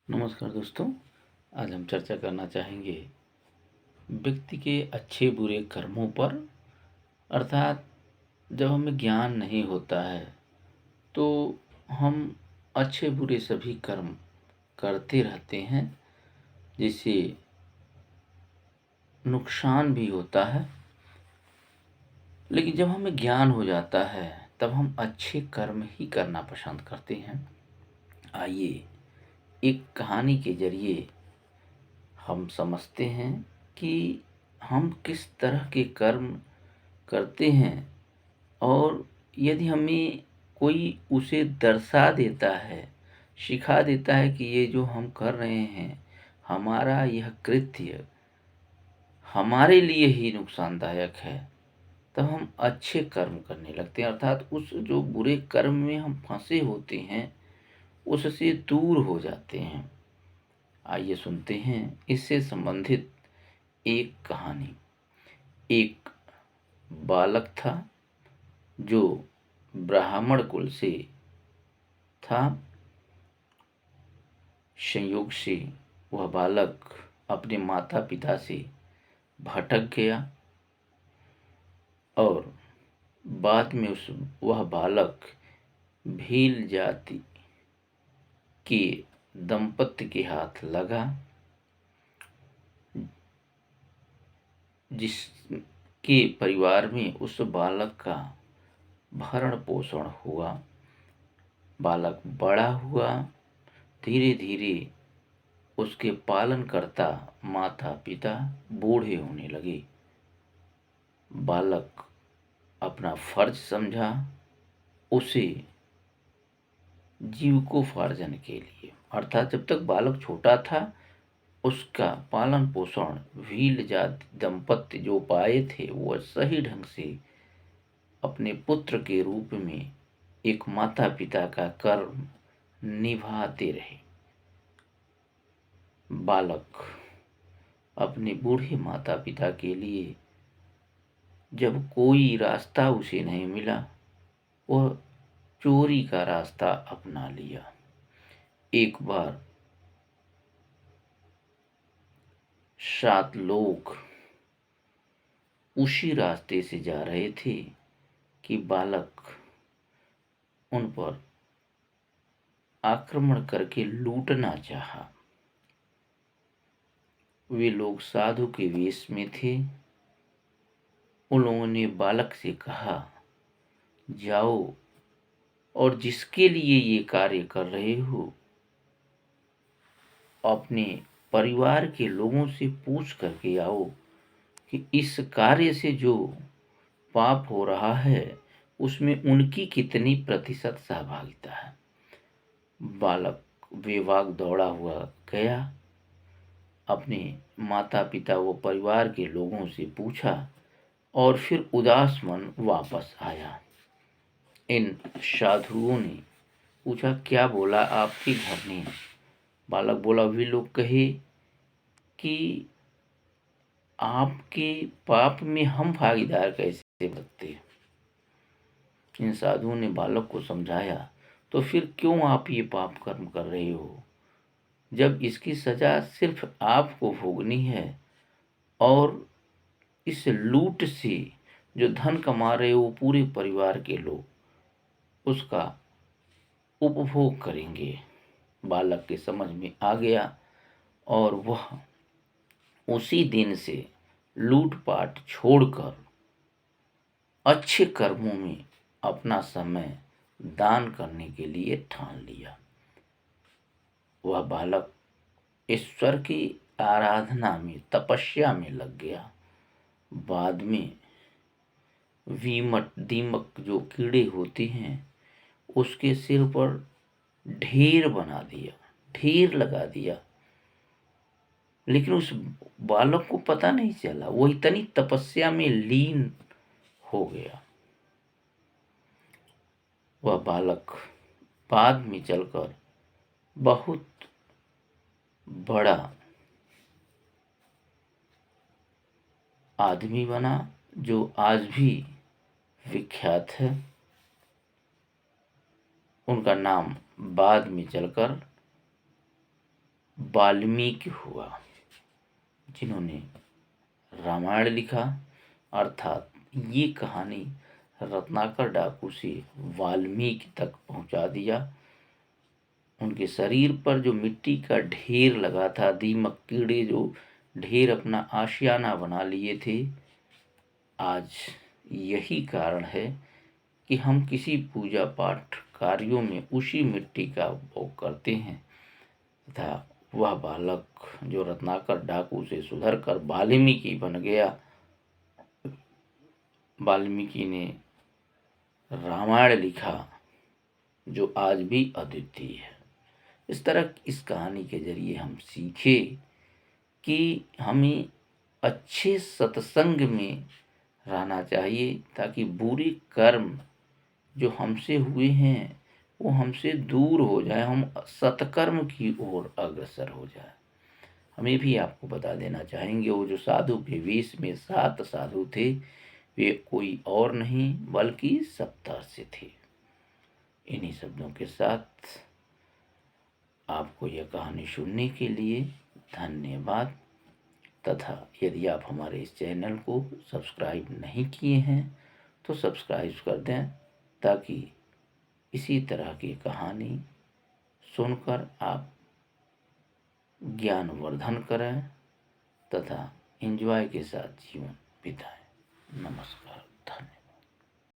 नमस्कार दोस्तों। आज हम चर्चा करना चाहेंगे व्यक्ति के अच्छे बुरे कर्मों पर। अर्थात जब हमें ज्ञान नहीं होता है तो हम अच्छे बुरे सभी कर्म करते रहते हैं, जिससे नुकसान भी होता है। लेकिन जब हमें ज्ञान हो जाता है तब हम अच्छे कर्म ही करना पसंद करते हैं। आइए एक कहानी के जरिए हम समझते हैं कि हम किस तरह के कर्म करते हैं, और यदि हमें कोई उसे दर्शा देता है, सिखा देता है कि ये जो हम कर रहे हैं, हमारा यह कृत्य हमारे लिए ही नुकसानदायक है, तब हम अच्छे कर्म करने लगते हैं। अर्थात उस जो बुरे कर्म में हम फंसे होते हैं उससे दूर हो जाते हैं। आइए सुनते हैं इससे संबंधित एक कहानी। एक बालक था जो ब्राह्मण कुल से था। संयोग से वह बालक अपने माता पिता से भटक गया और बाद में वह बालक भील जाति के दंपत्ति के हाथ लगा, जिसके परिवार में उस बालक का भरण पोषण हुआ। बालक बड़ा हुआ, धीरे धीरे उसके पालनकर्ता माता पिता बूढ़े होने लगे। बालक अपना फर्ज समझा उसे जीविकोपार्जन के लिए, अर्थात जब तक बालक छोटा था उसका पालन पोषण भील जाति दंपत्ति जो पाए थे वह सही ढंग से अपने पुत्र के रूप में एक माता पिता का कर्म निभाते रहे। बालक अपने बूढ़े माता पिता के लिए जब कोई रास्ता उसे नहीं मिला, वह चोरी का रास्ता अपना लिया। एक बार 7 लोग उसी रास्ते से जा रहे थे कि बालक उन पर आक्रमण करके लूटना चाहा। वे लोग साधु के वेश में थे। उन लोगों ने बालक से कहा, जाओ और जिसके लिए ये कार्य कर रहे हो अपने परिवार के लोगों से पूछ करके आओ कि इस कार्य से जो पाप हो रहा है उसमें उनकी कितनी प्रतिशत सहभागिता है। बालक बेबाक दौड़ा हुआ गया, अपने माता पिता व परिवार के लोगों से पूछा और फिर उदास मन वापस आया। इन साधुओं ने पूछा, क्या बोला आपके घर ने? बालक बोला, वे लोग कहे कि आपके पाप में हम भागीदार कैसे बनते। इन साधुओं ने बालक को समझाया, तो फिर क्यों आप ये पाप कर्म कर रहे हो, जब इसकी सजा सिर्फ आपको भोगनी है और इस लूट से जो धन कमा रहे हो पूरे परिवार के लोग उसका उपभोग करेंगे। बालक के समझ में आ गया और वह उसी दिन से लूटपाट छोड़कर अच्छे कर्मों में अपना समय दान करने के लिए ठान लिया। वह बालक ईश्वर की आराधना में तपस्या में लग गया। बाद में वीमट दीमक जो कीड़े होते हैं उसके सिर पर ढेर बना दिया, ढेर लगा दिया, लेकिन उस बालक को पता नहीं चला। वो इतनी तपस्या में लीन हो गया। वह बालक बाद में चलकर बहुत बड़ा आदमी बना, जो आज भी विख्यात है। उनका नाम बाद में चलकर वाल्मीकि हुआ, जिन्होंने रामायण लिखा। अर्थात ये कहानी रत्नाकर डाकू से वाल्मीकि तक पहुंचा दिया। उनके शरीर पर जो मिट्टी का ढेर लगा था, दीमक कीड़े जो ढेर अपना आशियाना बना लिए थे, आज यही कारण है कि हम किसी पूजा पाठ कार्यों में उसी मिट्टी का उपयोग करते हैं तथा वह बालक जो रत्नाकर डाकू से सुधर कर वाल्मीकि बन गया, वाल्मीकि ने रामायण लिखा जो आज भी अद्वितीय है। इस तरह इस कहानी के जरिए हम सीखे कि हमें अच्छे सत्संग में रहना चाहिए ताकि बुरे कर्म जो हमसे हुए हैं वो हमसे दूर हो जाए, हम सत्कर्म की ओर अग्रसर हो जाए। हमें भी आपको बता देना चाहेंगे, वो जो साधु के वेश में 7 साधु थे, वे कोई और नहीं बल्कि सप्तर्षि थे। इन्हीं शब्दों के साथ आपको यह कहानी सुनने के लिए धन्यवाद। तथा यदि आप हमारे इस चैनल को सब्सक्राइब नहीं किए हैं तो सब्सक्राइब कर दें, ताकि इसी तरह की कहानी सुनकर आप ज्ञानवर्धन करें तथा एंजॉय के साथ जीवन बिताएं। नमस्कार, धन्यवाद।